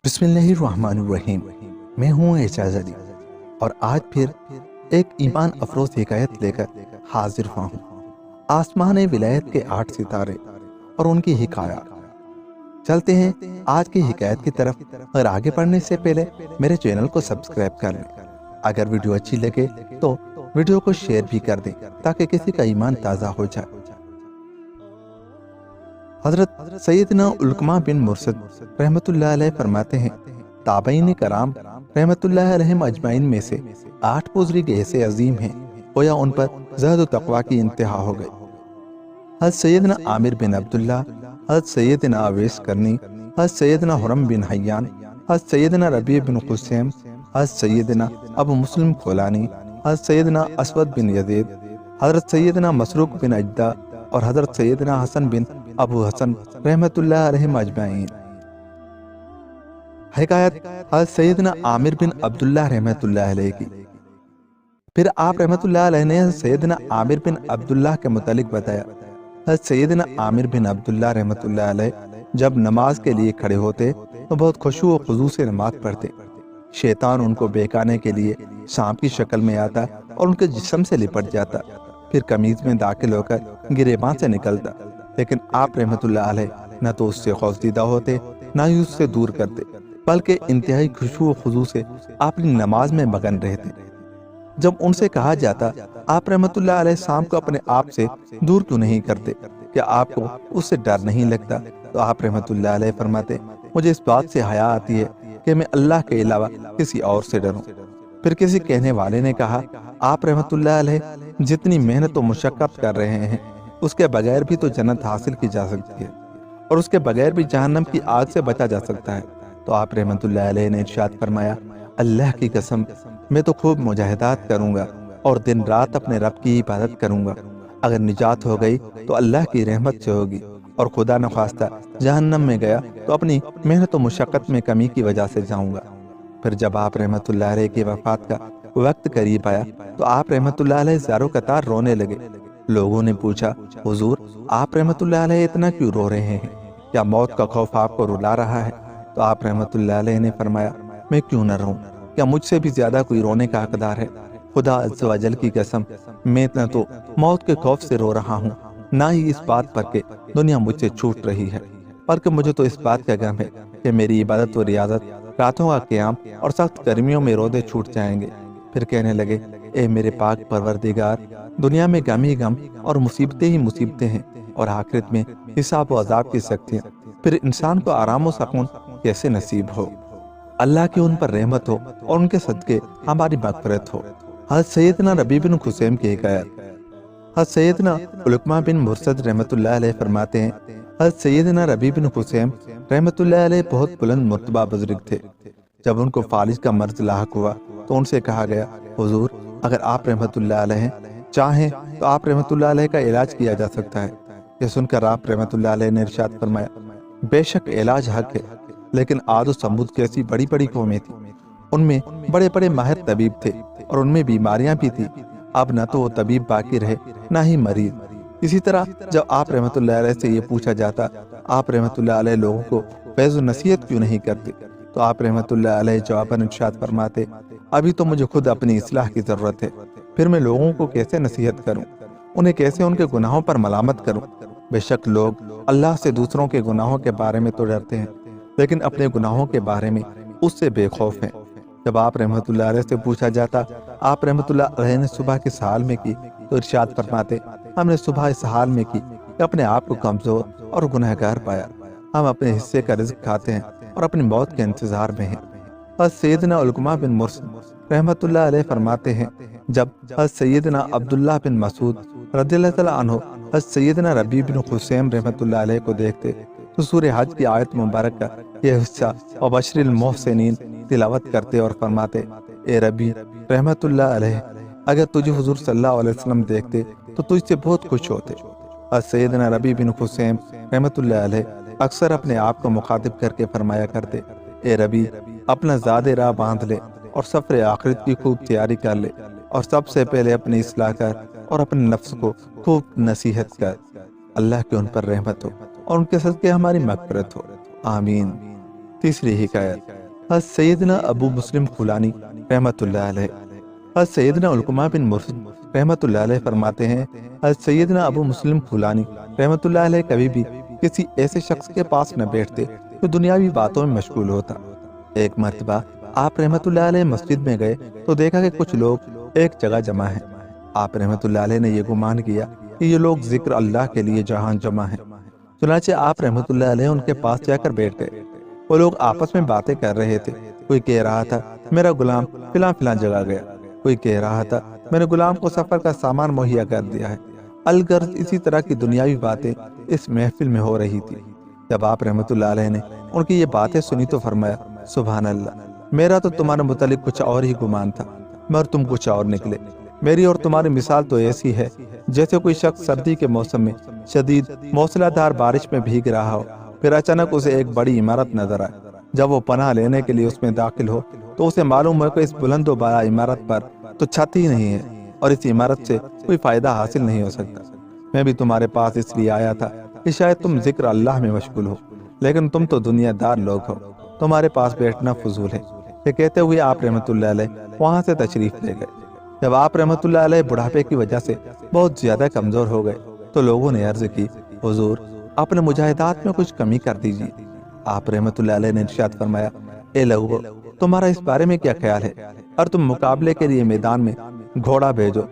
بسم اللہ الرحمن الرحیم۔ میں ہوں اعجاز علی اور آج پھر ایک ایمان افروز حکایت لے کر حاضر ہوا ہوں۔ آسمان ولایت کے 8 ستارے اور ان کی حکایات۔ چلتے ہیں آج کی حکایت کی طرف، اور آگے پڑھنے سے پہلے میرے چینل کو سبسکرائب کر لیں۔ اگر ویڈیو اچھی لگے تو ویڈیو کو شیئر بھی کر دیں تاکہ کسی کا ایمان تازہ ہو جائے۔ حضرت سیدنا علقمہ بن مرثد رحمت اللہ علیہ فرماتے ہیں، تابعین کرام رحمت اللہ علیہم اجمعین میں سے 8 بزرگ ایسے عظیم ہیں گویا ان پر زہد و تقوی کی انتہا ہو گئی۔ حضرت سیدنا عامر بن عبداللہ، حضرت سیدنا اویس کرنی، حضرت سیدنا حرم بن حیان، حضرت سیدنا ربیع بن قسیم، حضرت سیدنا ابو مسلم کولانی، حضرت سیدنا اسود بن یزید، حضرت سیدنا مسروق بن اجدہ اور حضرت سیدنا حسن بن ابو حسن رحمت اللہ علیہم اجمعین۔ حکایت حضرت سیدنا عامر بن عبداللہ رحمت اللہ علیہ کی۔ پھر آپ رحمت اللہ علیہ نے سیدنا عامر بن عبداللہ کے متعلق بتایا، حضرت سیدنا عامر بن عبداللہ رحمت اللہ علیہ جب نماز کے لیے کھڑے ہوتے تو بہت خشوع و خضوع سے نماز پڑھتے۔ شیطان ان کو بہکانے کے لیے سانپ کی شکل میں آتا اور ان کے جسم سے لپٹ جاتا، پھر قمیض میں داخل ہو کر گریباں سے نکلتا، لیکن آپ رحمت اللہ علیہ نہ تو اس سے خوفزدہ ہوتے نہ ہی اس سے دور کرتے، بلکہ انتہائی خشوع و خضوع سے اپنی نماز میں مگن رہتے۔ جب ان سے کہا جاتا آپ رحمت اللہ علیہ سانپ کو اپنے آپ سے دور کیوں نہیں کرتے، کیا آپ کو اس سے ڈر نہیں لگتا، تو آپ رحمت اللہ علیہ فرماتے، مجھے اس بات سے حیا آتی ہے کہ میں اللہ کے علاوہ کسی اور سے ڈروں۔ پھر کسی کہنے والے نے کہا، آپ رحمت اللہ علیہ جتنی محنت و مشقت کر رہے ہیں اس کے بغیر بھی تو جنت حاصل کی جا سکتی ہے، اور اس کے بغیر بھی جہنم کی آگ سے بچا جا سکتا ہے۔ تو آپ رحمت اللہ علیہ نے ارشاد فرمایا، اللہ کی قسم میں تو خوب مجاہدات کروں گا اور دن رات اپنے رب کی عبادت کروں گا۔ اگر نجات ہو گئی تو اللہ کی رحمت سے ہوگی، اور خدا نخواستہ جہنم میں گیا تو اپنی محنت و مشقت میں کمی کی وجہ سے جاؤں گا۔ پھر جب آپ رحمت اللہ علیہ کی وفات کا وقت قریب آیا تو آپ رحمت اللہ علیہ زارو قطار رونے لگے۔ لوگوں نے پوچھا، حضور آپ رحمت اللہ علیہ اتنا کیوں رو رہے ہیں؟ کیا موت کا خوف آپ کو رلا رہا ہے؟ تو آپ رحمت اللہ علیہ نے فرمایا، میں کیوں نہ رہوں؟ کیا مجھ سے بھی زیادہ کوئی رونے کا حقدار ہے؟ خدا عز و جل کی قسم میں نہ تو موت کے خوف سے رو رہا ہوں، نہ ہی اس بات پر کہ دنیا مجھ سے چھوٹ رہی ہے، بلکہ مجھے تو اس بات کا غم ہے کہ میری عبادت و ریاضت، راتوں کا قیام اور سخت گرمیوں میں روزے چھوٹ جائیں گے۔ پھر کہنے لگے، اے میرے پاک پروردگار، دنیا میں غم ہی غم اور مصیبتیں ہی مصیبتیں ہیں، اور آخرت میں حساب و عذاب کی سختیاں، پھر انسان کو آرام و سکون کیسے نصیب ہو؟ اللہ کی ان پر رحمت ہو اور ان کے صدقے ہماری مغفرت ہو۔ حضرت سیدنا ربیع بن قسیم کی حکایت۔ حضرت سیدنا علقمہ بن مرثد رحمت اللہ علیہ فرماتے ہیں، حضرت سیدنا ربیع بن قسیم رحمت اللہ علیہ بہت بلند مرتبہ بزرگ تھے۔ جب ان کو فالج کا مرض لاحق ہوا تو ان سے کہا گیا، حضور اگر آپ رحمت اللہ علیہ چاہیں تو آپ رحمت اللہ علیہ کا علاج کیا جا سکتا ہے۔ یہ سن کر آپ رحمت اللہ علیہ نے ارشاد فرمایا، بے شک علاج حق ہے، لیکن عاد و سمود کیسی بڑی بڑی قومیں تھیں، ان میں بڑے بڑے ماہر طبیب تھے اور ان میں بیماریاں بھی تھیں، اب نہ تو وہ طبیب باقی رہے نہ ہی مریض۔ اسی طرح جب آپ رحمت اللہ علیہ سے یہ پوچھا جاتا آپ رحمت اللہ علیہ لوگوں کو فیض و نصیحت کیوں نہیں کرتے، تو آپ رحمت اللہ علیہ جواباً ارشاد فرماتے، ابھی تو مجھے خود اپنی اصلاح کی ضرورت ہے، پھر میں لوگوں کو کیسے نصیحت کروں، انہیں کیسے ان کے گناہوں پر ملامت کروں؟ بے شک لوگ اللہ سے دوسروں کے گناہوں کے بارے میں تو ڈرتے ہیں، لیکن اپنے گناہوں کے بارے میں اس سے بے خوف ہیں۔ جب آپ رحمت اللہ علیہ سے پوچھا جاتا آپ رحمت اللہ علیہ نے صبح کس حال میں کی، تو ارشاد فرماتے، ہم نے صبح اس حال میں کی کہ اپنے آپ کو کمزور اور گنہگار پایا، ہم اپنے حصے کا رزق کھاتے ہیں اور اپنی موت کے انتظار میں ہیں۔ حضرت سیدنا علقمہ بن مرثد رحمت اللہ علیہ فرماتے ہیں، جب حضرت سیدنا عبداللہ بن مسعود رضی اللہ تعالیٰ عنہ حضرت سیدنا ربیع بن قسیم رحمت اللہ علیہ کو دیکھتے تو سورہ حج کی آیت مبارک کا یہ حصہ وبشر المحسنین تلاوت کرتے اور فرماتے، اے ربیع رحمت اللہ علیہ، اگر تجھے حضور صلی اللہ علیہ وسلم دیکھتے تو تجھ سے بہت خوش ہوتے۔ حضرت سیدنا ربیع بن قسیم رحمت اللہ علیہ اکثر اپنے آپ کو مخاطب کر کے فرمایا کرتے، اے ربیع اپنا زاد راہ باندھ لے اور سفر آخرت کی خوب تیاری کر لے، اور سب سے پہلے اپنی اصلاح کر اور اپنے نفس کو خوب نصیحت کر۔ اللہ کی ان پر رحمت ہو اور ان کے صدقے ہماری مغفرت ہو، آمین۔ تیسری حکایت حضرت سیدنا ابو مسلم خولانی رحمۃ اللہ علیہ۔ حضرت سیدنا علقمہ بن مرشد رحمۃ اللہ علیہ فرماتے ہیں حضرت سیدنا ابو مسلم خولانی رحمۃ اللہ علیہ کبھی بھی کسی ایسے شخص کے پاس نہ بیٹھتے جو دنیاوی باتوں میں مشغول ہوتا۔ ایک مرتبہ آپ رحمۃ اللہ علیہ مسجد میں گئے تو دیکھا کہ کچھ لوگ ایک جگہ جمع ہیں۔ آپ رحمۃ اللہ علیہ نے یہ گمان کیا کہ یہ لوگ ذکر اللہ کے لیے جہاں جمع ہیں۔ چنانچہ آپ رحمۃ اللہ علیہ ان کے پاس جا کر بیٹھ گئے۔ وہ لوگ آپس میں باتیں کر رہے تھے۔ کوئی کہہ رہا تھا میرا غلام فلاں فلاں جگہ گیا، کوئی کہہ رہا تھا میں نے غلام کو سفر کا سامان مہیا کر دیا ہے۔ الغرض اسی طرح کی دنیاوی باتیں اس محفل میں ہو رہی تھی۔ جب آپ رحمۃ اللہ علیہ نے ان کی یہ باتیں سنی تو فرمایا سبحان اللہ، میرا تو تمہارے متعلق کچھ اور ہی گمان تھا مگر تم کچھ اور نکلے۔ میری اور تمہاری مثال تو ایسی ہے جیسے کوئی شخص سردی کے موسم میں شدید موسلا دھار بارش میں بھیگ رہا ہو، پھر اچانک اسے ایک بڑی عمارت نظر آئے۔ جب وہ پناہ لینے کے لیے اس میں داخل ہو تو اسے معلوم ہو کہ اس بلند و بالا عمارت پر تو چھت ہی نہیں ہے اور اس عمارت سے کوئی فائدہ حاصل نہیں ہو سکتا۔ میں بھی تمہارے پاس اس لیے آیا تھا کہ شاید تم ذکر اللہ میں مشغول ہو، لیکن تم تو دنیا دار لوگ ہو، تمہارے پاس بیٹھنا فضول ہے۔ یہ کہتے ہوئے آپ رحمۃ اللہ علیہ وہاں سے تشریف لے گئے۔ جب آپ رحمۃ اللہ علیہ بڑھاپے کی وجہ سے بہت زیادہ کمزور ہو گئے تو لوگوں نے عرض کی حضور اپنے مجاہدات میں کچھ کمی کر دیجیے۔ آپ رحمۃ اللہ علیہ نے ارشاد فرمایا اے لوگو، تمہارا اس بارے میں کیا خیال ہے؟ اور تم مقابلے کے لیے میدان میں گھوڑا بھیجو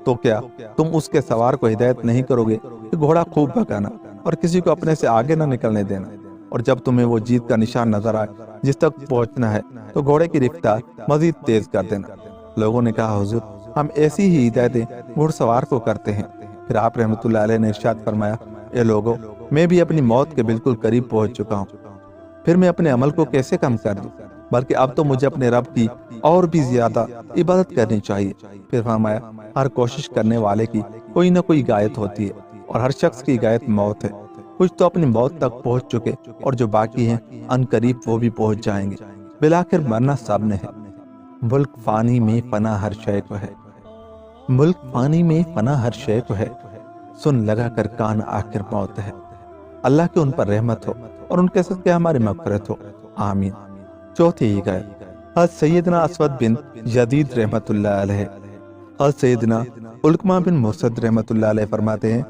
تو کیا تم اس کے سوار کو ہدایت نہیں کرو گے کہ گھوڑا خوب بھگانا اور کسی کو اپنے سے آگے نہ نکلنے دینا، اور جب تمہیں وہ جیت کا نشان نظر آئے جس تک پہنچنا ہے تو گھوڑے کی رفتار مزید تیز کر دینا۔ لوگوں نے کہا حضور ہم ایسی ہی ہدایتیں گھڑ سوار کو کرتے ہیں۔ پھر آپ رحمۃ اللہ علیہ نے ارشاد فرمایا اے لوگو، میں بھی اپنی موت کے بالکل قریب پہنچ چکا ہوں، پھر میں اپنے عمل کو کیسے کم کر دوں؟ بلکہ اب تو مجھے اپنے رب کی اور بھی زیادہ عبادت کرنی چاہیے۔ پھر فرمایا ہر کوشش کرنے والے کی کوئی نہ کوئی غایت ہوتی ہے اور ہر شخص کی غایت موت ہے۔ کچھ تو اپنی موت تک پہنچ چکے اور جو باقی ہیں ان قریب وہ بھی پہنچ جائیں گے۔ بالآخر مرنا سب نے ہے۔ ملک فانی میں فنا ہر شے کو ہے، ملک فانی میں فنا ہر شے کو ہے، سن لگا کر کان آخر موت ہے۔ اللہ کی ان پر رحمت ہو اور ان کے صدقے ہماری مغفرت ہو، آمین۔ چوتھی حکایت حضرت سیدنا اسود بن یزید رحمۃ اللہ علیہ۔ حضرت سیدنا علقمہ بن مرشد رحمۃ اللہ علیہ فرماتے ہیں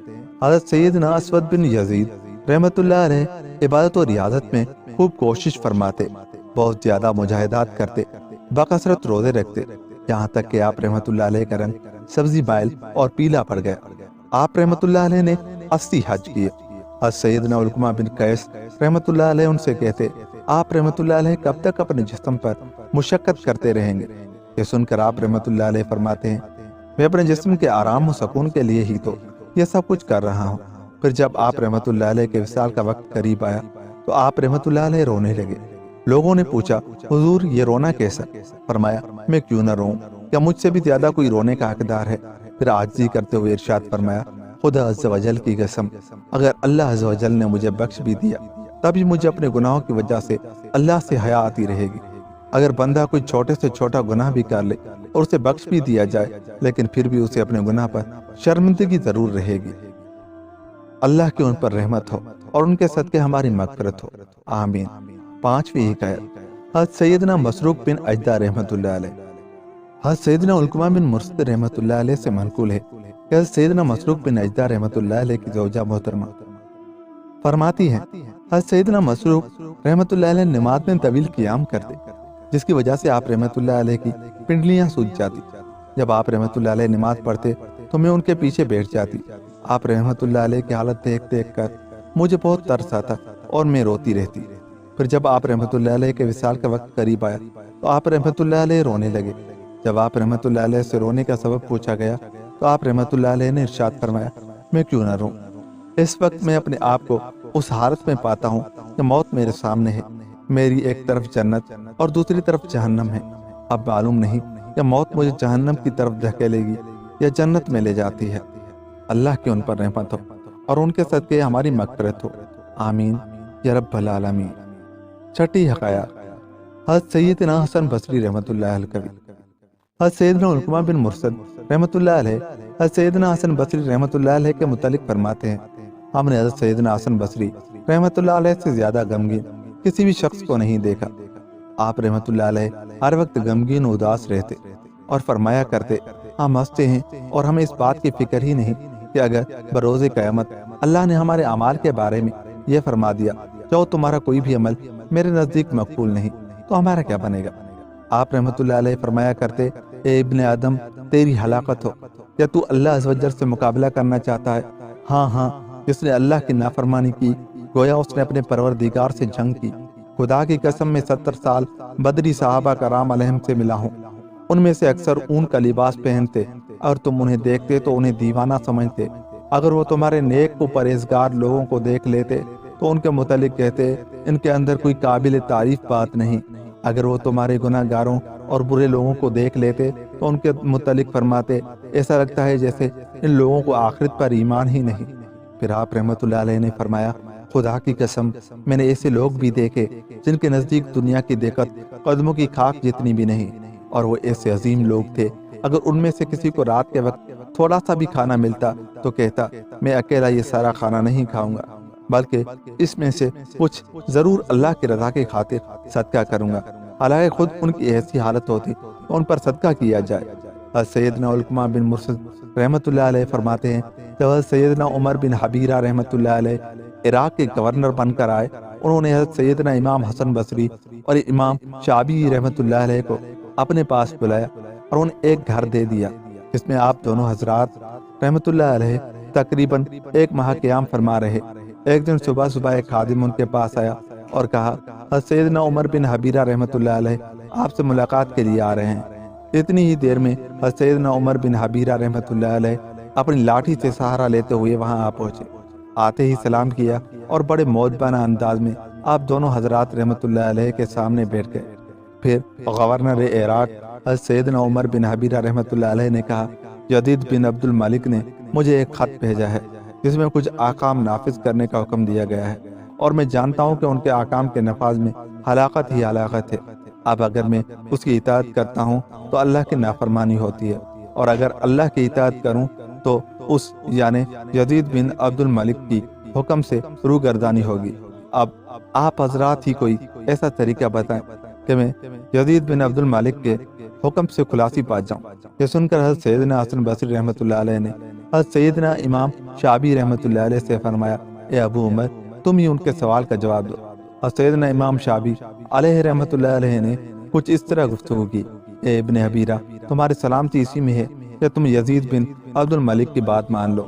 حضرت سیدنا اسود بن یزید رحمۃ اللہ علیہ عبادت و ریاضت میں خوب کوشش فرماتے، بہت زیادہ مجاہدات کرتے، بکثرت روزے رکھتے، یہاں تک کہ آپ رحمۃ اللہ علیہ کا رنگ سبزی بائل اور پیلا پڑ گیا۔ آپ رحمۃ اللہ علیہ نے 80 حج کیے۔ حضرت سیدنا علقمہ بن قیس رحمۃ اللہ علیہ ان سے کہتے آپ رحمۃ اللہ علیہ کب تک اپنے جسم پر مشقت کرتے رہیں گے؟ یہ سن کر آپ رحمۃ اللہ علیہ فرماتے ہیں میں اپنے جسم کے آرام و سکون کے لیے ہی تو یہ سب کچھ کر رہا ہوں۔ پھر جب آپ رحمۃ اللہ علیہ کے وصال کا وقت قریب آیا تو آپ رحمۃ اللہ علیہ رونے لگے۔ لوگوں نے پوچھا حضور یہ رونا کیسا؟ فرمایا میں کیوں نہ روؤں، کیا مجھ سے بھی زیادہ کوئی رونے کا حقدار ہے؟ پھر عاجزی کرتے ہوئے ارشاد فرمایا خدا عز و جل کی قسم، اگر اللہ عز و جل نے مجھے بخش بھی دیا تبھی مجھے اپنے گناہوں کی وجہ سے اللہ سے حیا آتی رہے گی۔ اگر بندہ کوئی چھوٹے سے چھوٹا گناہ بھی کر لے اور اسے بخش بھی دیا جائے لیکن پھر بھی اسے اپنے گناہ پر شرمندگی ضرور رہے گی۔ اللہ کی ان پر رحمت ہو اور ان کے صدقے ہماری مغفرت ہو، آمین۔ پانچویں حکایت حضرت سیدنا مسروق بن اجدہ رحمۃ اللہ علیہ۔ حضرت سیدنا علقمہ بن مرشد رحمۃ اللہ علیہ سے منقول ہے کہ حضرت سیدنا مسروق بن اجدہ رحمۃ اللہ علیہ کی زوجہ محترمہ فرماتی ہیں حضرت سیدنا مسروق رحمۃ اللہ علیہ نماز میں طویل قیام کرتے جس کی وجہ سے آپ رحمۃ اللہ علیہ کی پنڈلیاں سوج جاتی۔ جب آپ رحمۃ اللہ علیہ نماز پڑھتے تو میں ان کے پیچھے بیٹھ جاتی۔ آپ رحمۃ اللہ علیہ کی حالت دیکھ دیکھ کر مجھے بہت ترس آتا اور میں روتی رہتی۔ پھر جب آپ رحمۃ اللہ علیہ کے وصال کا وقت قریب آیا تو آپ رحمۃ اللہ علیہ رونے لگے۔ جب آپ رحمۃ اللہ علیہ سے رونے کا سبب پوچھا گیا تو آپ رحمۃ اللہ علیہ نے ارشاد فرمایا میں کیوں نہ روں، اس وقت میں اپنے آپ کو اس حالت میں پاتا ہوں کہ موت میرے سامنے ہے، میری ایک طرف جنت اور دوسری طرف جہنم ہے۔ اب معلوم نہیں کہ موت مجھے جہنم کی طرف دھکیلے گی یا جنت میں لے جاتی ہے۔ اللہ کی ان پر رحمت ہو اور ان کے صدقے ہماری مغفرت ہو، آمین یا رب العالمین۔ چھٹی حقائق حضرت سیدنا حسن بصری رحمۃ اللہ علیہ۔ حضرت سیدنا علقمہ بن مرشد رحمۃ اللہ علیہ حضرت سیدنا حسن بصری رحمۃ اللہ علیہ کے متعلق فرماتے ہیں ہم نے حضرت سیدنا حسن بصری رحمۃ اللہ علیہ سے زیادہ غمگین کسی بھی شخص کو نہیں دیکھا۔ آپ رحمت اللہ علیہ ہر وقت غمگین و اداس رہتے اور فرمایا کرتے، ہم ہنستے ہیں اور ہمیں اس بات کی فکر ہی نہیں کہ اگر بروز قیامت اللہ نے ہمارے اعمال کے بارے میں یہ فرما دیا جو تمہارا کوئی بھی عمل میرے نزدیک مقبول نہیں تو ہمارا کیا بنے گا۔ آپ رحمت اللہ علیہ فرمایا کرتے، اے ابن آدم، تیری ہلاکت ہو، کیا تو اللہ عز و جل سے مقابلہ کرنا چاہتا ہے؟ ہاں ہاں، جس نے اللہ کی نافرمانی کی گویا اس نے اپنے پروردگار سے جنگ کی۔ خدا کی قسم میں 70 سال بدری صحابہ کرام علیہم سے ملا ہوں، ان میں سے اکثر اون کا لباس پہنتے اور تم انہیں دیکھتے تو انہیں دیوانہ سمجھتے۔ اگر وہ تمہارے نیک و پرہیزگار لوگوں کو دیکھ لیتے تو ان کے متعلق کہتے، ان کے اندر کوئی قابل تعریف بات نہیں۔ اگر وہ تمہارے گناہ گاروں اور برے لوگوں کو دیکھ لیتے تو ان کے متعلق فرماتے، ایسا لگتا ہے جیسے ان لوگوں کو آخرت پر ایمان ہی نہیں۔ پھر آپ رحمت اللہ علیہ نے فرمایا، خدا کی قسم، میں نے ایسے لوگ بھی دیکھے جن کے نزدیک دنیا کی دقت قدموں کی خاک جتنی بھی نہیں، اور وہ ایسے عظیم لوگ تھے اگر ان میں سے کسی کو رات کے وقت تھوڑا سا بھی کھانا ملتا تو کہتا، میں اکیلا یہ سارا کھانا نہیں کھاؤں گا، بلکہ اس میں سے کچھ ضرور اللہ کی رضا کی خاطر صدقہ کروں گا۔ حالانکہ خود ان کی ایسی حالت ہوتی تو ان پر صدقہ کیا جائے۔ سیدنا علقمہ بن مرثد رحمت اللہ علیہ فرماتے ہیں، جب سیدنا عمر بن حبیرہ رحمت اللہ علیہ عراق کے گورنر بن کر آئے، انہوں نے حضرت سیدنا امام حسن بصری اور امام شعبی رحمت اللہ علیہ کو اپنے پاس بلایا اور انہیں ایک گھر دے دیا جس میں آپ دونوں حضرات رحمت اللہ علیہ تقریباً 1 ماہ قیام فرما رہے۔ ایک دن صبح ایک خادم ان کے پاس آیا اور کہا، حضرت سیدنا عمر بن حبیرہ رحمت اللہ علیہ آپ سے ملاقات کے لیے آ رہے ہیں۔ اتنی ہی دیر میں حضرت سیدنا عمر بن حبیرہ رحمت اللہ علیہ اپنی لاٹھی سے سہارا لیتے ہوئے وہاں آ پہنچے۔ آتے ہی سلام کیا اور بڑے مؤدبانہ انداز میں آپ دونوں حضرات رحمت اللہ علیہ کے سامنے بیٹھ گئے۔ پھر گورنر عراق حضرت سیدنا عمر بن حبیرہ رحمت اللہ علیہ نے کہا، یزید بن عبد الملک نے مجھے ایک خط بھیجا ہے جس میں کچھ احکام نافذ کرنے کا حکم دیا گیا ہے، اور میں جانتا ہوں کہ ان کے احکام کے نفاذ میں ہلاکت ہی ہلاکت ہے۔ اب اگر میں اس کی اطاعت کرتا ہوں تو اللہ کی نافرمانی ہوتی ہے، اور اگر اللہ کی اطاعت کروں تو اس یعنی یزید بن عبد الملک کی حکم سے روگردانی ہوگی۔ اب آپ حضرات ہی کوئی ایسا طریقہ بتائیں کہ میں یزید بن عبد الملک کے حکم سے خلاصی پا جاؤں۔ یہ سن کر حضرت سیدنا حسن بصری رحمت اللہ علیہ نے حضرت سیدنا امام شعبی رحمت اللہ علیہ سے فرمایا، اے ابو عمر، تم ہی ان کے سوال کا جواب دو۔ حضرت سیدنا امام شعبی علیہ رحمت اللہ علیہ نے کچھ اس طرح گفتگو کی، اے ابن حبیرہ، تمہاری سلامتی اسی میں ہے کہ تم یزید بن عبد الملک کی بات مان لو۔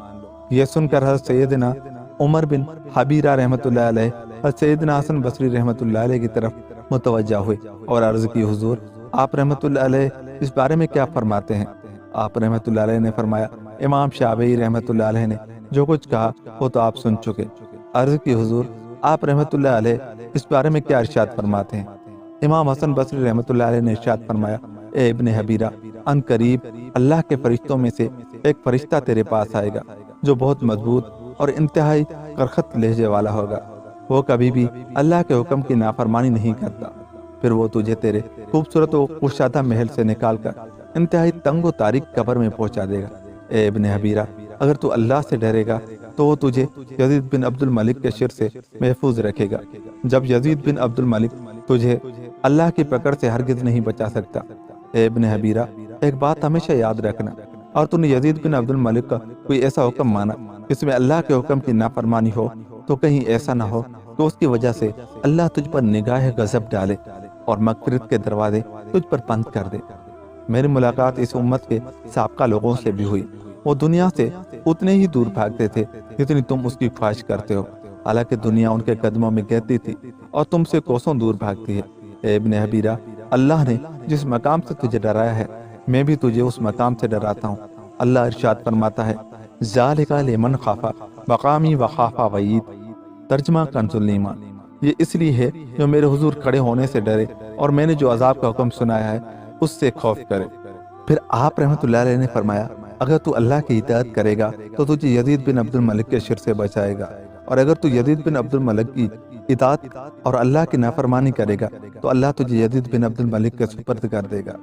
یہ سن کر حضرت سیدنا عمر بن حبیرہ رحمت اللہ علیہ حضرت سیدنا حسن بصری رحمت اللہ علیہ کی طرف متوجہ ہوئے اور عرض کی، حضور، آپ رحمت اللہ علیہ اس بارے میں کیا فرماتے ہیں؟ آپ رحمت اللہ علیہ نے فرمایا، امام شعبی رحمت اللہ علیہ نے جو کچھ کہا وہ تو آپ سن چکے۔ عرض کی، حضور، آپ رحمت اللہ علیہ اس بارے میں کیا ارشاد فرماتے ہیں؟ امام حسن بصری رحمت اللہ علیہ نے ارشاد فرمایا، اے ابن حبیرہ، ان قریب اللہ کے فرشتوں میں سے ایک فرشتہ تیرے پاس آئے گا جو بہت مضبوط اور انتہائی کرخت لہجے والا ہوگا۔ وہ کبھی بھی اللہ کے حکم کی نافرمانی نہیں کرتا۔ پھر وہ تجھے تیرے خوبصورت و کشادہ محل سے نکال کر انتہائی تنگ و تاریک قبر میں پہنچا دے گا۔ اے ابن حبیرہ، اگر تو اللہ سے ڈرے گا تو وہ تجھے یزید بن عبد الملک کے شر سے محفوظ رکھے گا۔ جب یزید بن عبد الملک تجھے اللہ کی پکڑ سے ہرگز نہیں بچا سکتا۔ اے ابن حبیرہ، ایک بات ہمیشہ یاد رکھنا، اور تو نے یزید بن عبد الملک کا کوئی ایسا حکم مانا جس میں اللہ کے حکم کی نافرمانی ہو، تو کہیں ایسا نہ ہو کہ اس کی وجہ سے اللہ تجھ پر نگاہ غضب ڈالے اور مغفرت کے دروازے تجھ پر بند کر دے۔ میری ملاقات اس امت کے سابقہ لوگوں سے بھی ہوئی۔ وہ دنیا سے اتنے ہی دور بھاگتے تھے جتنی تم اس کی خواہش کرتے ہو، حالانکہ دنیا ان کے قدموں میں گرتی تھی اور تم سے کوسوں دور بھاگتی ہے۔ اے ابن حبیرہ، اللہ نے جس مقام سے تجھے ڈرایا ہے، میں بھی تجھے اس مقام سے ڈراتا ہوں۔ اللہ ارشاد فرماتا ہے، ذالک لمن خاف مقامی وخاف وعید۔ ترجمہ کنز الایمان، یہ اس لیے ہے جو میرے حضور کھڑے ہونے سے ڈرے اور میں نے جو عذاب کا حکم سنایا ہے اس سے خوف کرے۔ پھر آپ رحمت اللہ علیہ نے فرمایا، اگر تو اللہ کی اطاعت کرے گا تو تجھے یزید بن عبد الملک کے شر سے بچائے گا، اور اگر تو یزید بن عبد الملک کی اطاعت اور اللہ کی نافرمانی کرے گا تو اللہ تجھے یزید بن عبد الملک کے سپرد کر دے گا۔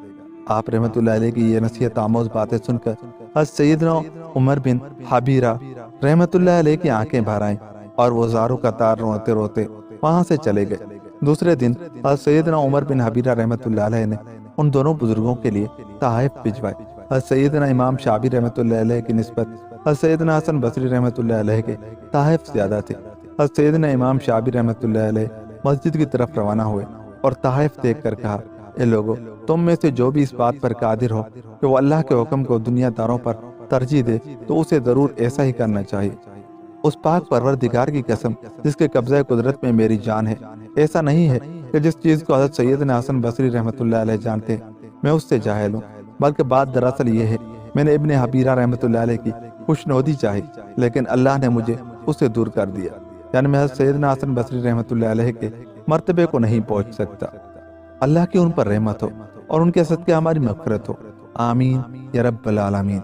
آپ رحمت اللہ علیہ کی یہ نصیحت آموز باتیں سن کر حضرت سیدنا عمر بن حبیرہ رحمت اللہ علیہ کی آنکھیں بھر آئیں اور وہ زاروں کا تار روتے روتے وہاں سے چلے گئے۔ دوسرے دن حضرت سیدنا عمر بن حبیرہ رحمۃ اللہ علیہ نے ان دونوں بزرگوں کے لیے تحائف بھجوائے۔ حضرت سیدنا امام شعبی رحمۃ اللہ علیہ کی نسبت حضرت سیدنا حسن بصری رحمۃ اللہ علیہ کے تحائف زیادہ تھے۔ حضرت سیدنا امام شعبی رحمۃ اللہ علیہ مسجد کی طرف روانہ ہوئے اور تحائف دیکھ کر کہا، اے لوگو، تم میں سے جو بھی اس بات پر قادر ہو کہ وہ اللہ کے حکم کو دنیا داروں پر ترجیح دے تو اسے ضرور ایسا ہی کرنا چاہیے۔ اس پاک پروردگار کی قسم جس کے قبضہ قدرت میں میری جان ہے، ایسا نہیں ہے کہ جس چیز کو حضرت سیدنا حسن بصری رحمۃ اللہ علیہ جانتے میں اس سے جاہل ہوں، بلکہ بات دراصل یہ ہے میں نے ابن حبیرہ رحمۃ اللہ علیہ کی خوشنودی چاہی لیکن اللہ نے مجھے اس سے دور کر دیا، یعنی میں حضرت سیدنا حسن بصری رحمۃ اللہ علیہ کے مرتبے کو نہیں پہنچ سکتا۔ اللہ کی ان پر رحمت ہو اور ان کے صدقے ہماری مغفرت ہو، آمین یا رب العالمین۔